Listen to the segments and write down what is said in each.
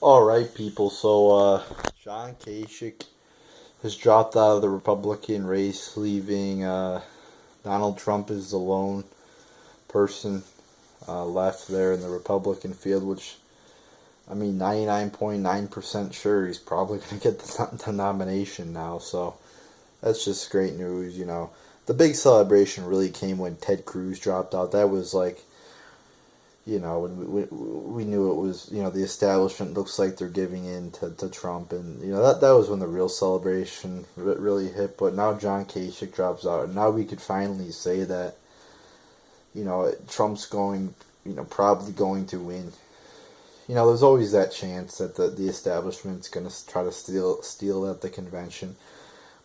All right, people. So, John Kasich has dropped out of the Republican race, leaving Donald Trump as the lone person left there in the Republican field, which, I mean, 99.9% sure he's probably going to get the nomination now. So, that's just great news. The big celebration really came when Ted Cruz dropped out. That was like, when we knew it was, the establishment looks like they're giving in to Trump, and that was when the real celebration really hit. But now John Kasich drops out, and now we could finally say that, Trump's going, probably going to win. There's always that chance that the establishment's going to try to steal at the convention.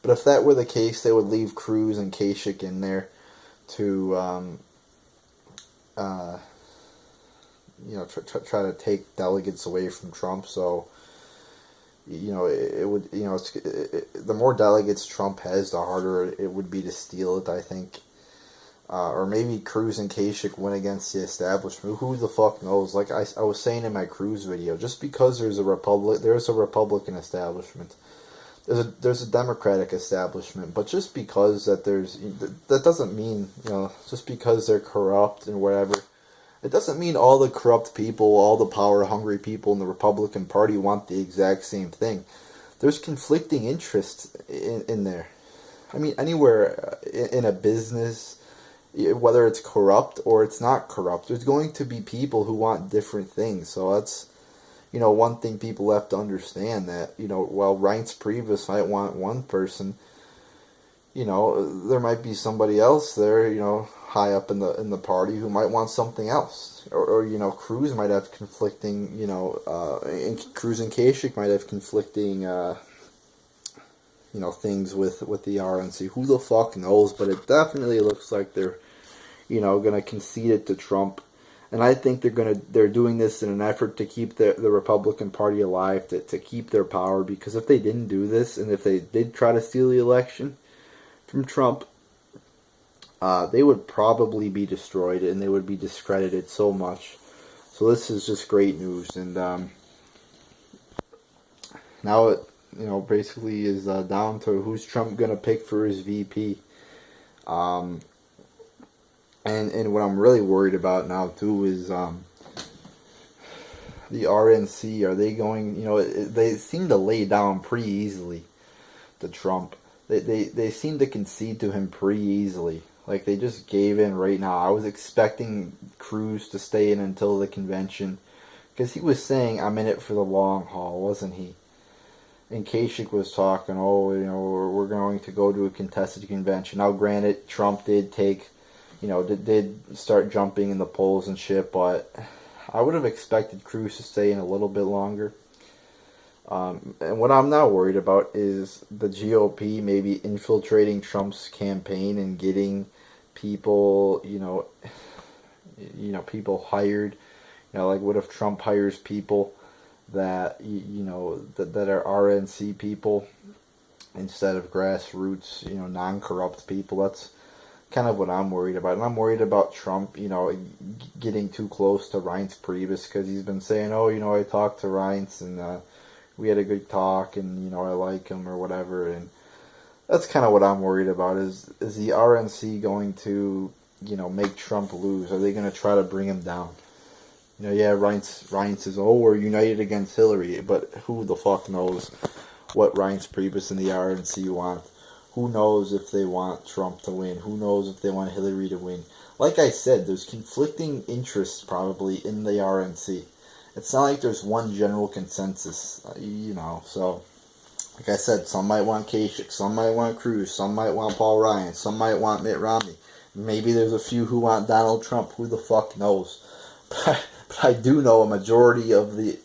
But if that were the case, they would leave Cruz and Kasich in there to try to take delegates away from Trump. So, it would, the more delegates Trump has, the harder it would be to steal it, I think. Or maybe Cruz and Kasich win against the establishment. Who the fuck knows? Like I was saying in my Cruz video, just because there's a Republican establishment. There's a Democratic establishment, but just because that doesn't mean, just because they're corrupt and whatever, it doesn't mean all the corrupt people, all the power-hungry people in the Republican Party want the exact same thing. There's conflicting interests in there. I mean, anywhere in a business, whether it's corrupt or it's not corrupt, there's going to be people who want different things. So that's, one thing people have to understand, that, while Reince Priebus might want one person, there might be somebody else there, high up in the party who might want something else, or Cruz might have conflicting, and Cruz and Kasich might have conflicting, things with the RNC. Who the fuck knows? But it definitely looks like they're, gonna concede it to Trump, and I think they're doing this in an effort to keep the Republican Party alive, to keep their power. Because if they didn't do this, and if they did try to steal the election from Trump, they would probably be destroyed and they would be discredited so much. So this is just great news, and now it basically is down to who's Trump gonna pick for his VP. And what I'm really worried about now too is the RNC. Are they going? They seem to lay down pretty easily to Trump. They seem to concede to him pretty easily. Like, they just gave in right now. I was expecting Cruz to stay in until the convention, because he was saying, I'm in it for the long haul, wasn't he? And Kasich was talking, we're going to go to a contested convention. Now, granted, Trump did did start jumping in the polls and shit, but I would have expected Cruz to stay in a little bit longer. And what I'm not worried about is the GOP maybe infiltrating Trump's campaign and getting people, people hired. Like, what if Trump hires people that, that are RNC people instead of grassroots, non-corrupt people? That's kind of what I'm worried about. And I'm worried about Trump, getting too close to Reince Priebus, because he's been saying, I talked to Reince and we had a good talk, and I like him or whatever. And that's kind of what I'm worried about. Is the RNC going to make Trump lose? Are they going to try to bring him down? Reince says, we're united against Hillary, but who the fuck knows what Reince Priebus and the RNC want? Who knows if they want Trump to win? Who knows if they want Hillary to win? Like I said, there's conflicting interests probably in the RNC. It's not like there's one general consensus, so, like I said, some might want Kasich, some might want Cruz, some might want Paul Ryan, some might want Mitt Romney. Maybe there's a few who want Donald Trump. Who the fuck knows? But I do know a majority of the,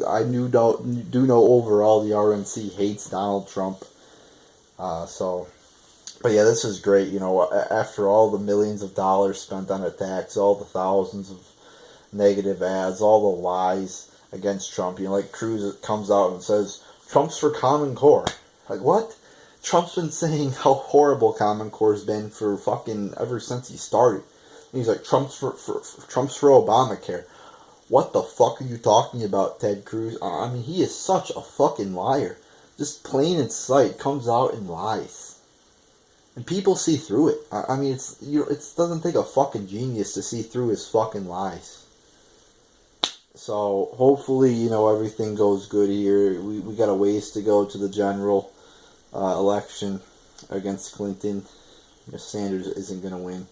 I do know overall the RNC hates Donald Trump. But yeah, this is great. After all the millions of dollars spent on attacks, all the thousands of negative ads, all the lies against Trump, like Cruz comes out and says, Trump's for Common Core. Like, what? Trump's been saying how horrible Common Core's been for fucking ever since he started. And he's like, Trump's for Obamacare. what the fuck are you talking about, Ted Cruz? I mean, he is such a fucking liar. Just plain in sight, comes out and lies. And people see through it. I mean, it doesn't take a fucking genius to see through his fucking lies. So hopefully, everything goes good here. We got a ways to go to the general election against Clinton. If Sanders isn't going to win,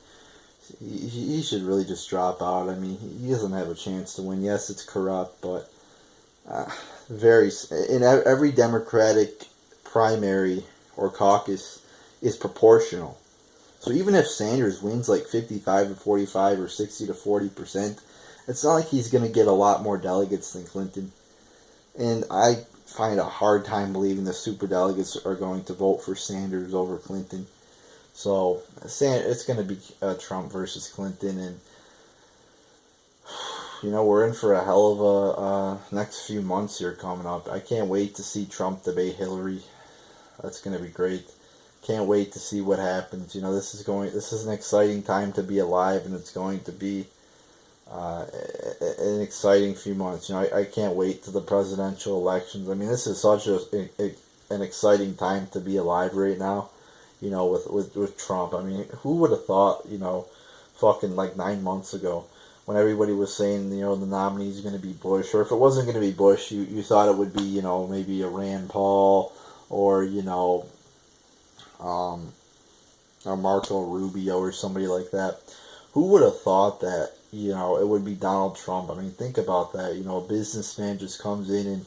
he should really just drop out. I mean, he doesn't have a chance to win. Yes, it's corrupt, but in every Democratic primary or caucus is proportional. So even if Sanders wins like 55 to 45 or 60 to 40%, it's not like he's going to get a lot more delegates than Clinton. And I find a hard time believing the superdelegates are going to vote for Sanders over Clinton. So it's going to be Trump versus Clinton, and we're in for a hell of a next few months here coming up. I can't wait to see Trump debate Hillary. That's going to be great. Can't wait to see what happens. This is an exciting time to be alive, and it's going to be an exciting few months. I can't wait to the presidential elections. I mean, this is such an exciting time to be alive right now. With Trump. I mean, who would have thought, fucking like 9 months ago, when everybody was saying, the nominee is going to be Bush, or if it wasn't going to be Bush, you thought it would be, maybe a Rand Paul, or, a Marco Rubio or somebody like that. Who would have thought that, it would be Donald Trump? I mean, think about that. A businessman just comes in and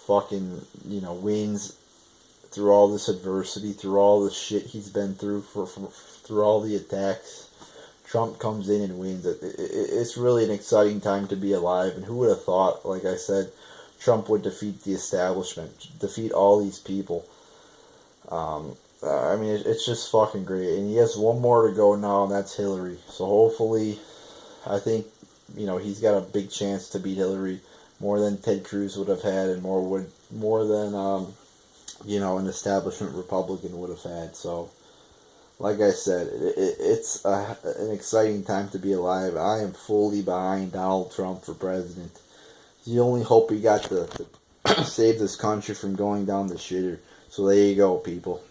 fucking, wins through all this adversity, through all the shit he's been through, through all the attacks. Trump comes in and wins. It's really an exciting time to be alive, and who would have thought, like I said, Trump would defeat the establishment, defeat all these people. I mean, it's just fucking great, and he has one more to go now, and that's Hillary. So hopefully, I think, he's got a big chance to beat Hillary, more than Ted Cruz would have had, and more than an establishment Republican would have had. So, like I said, it's an exciting time to be alive. I am fully behind Donald Trump for president. It's the only hope we got to save this country from going down the shitter. So there you go, people.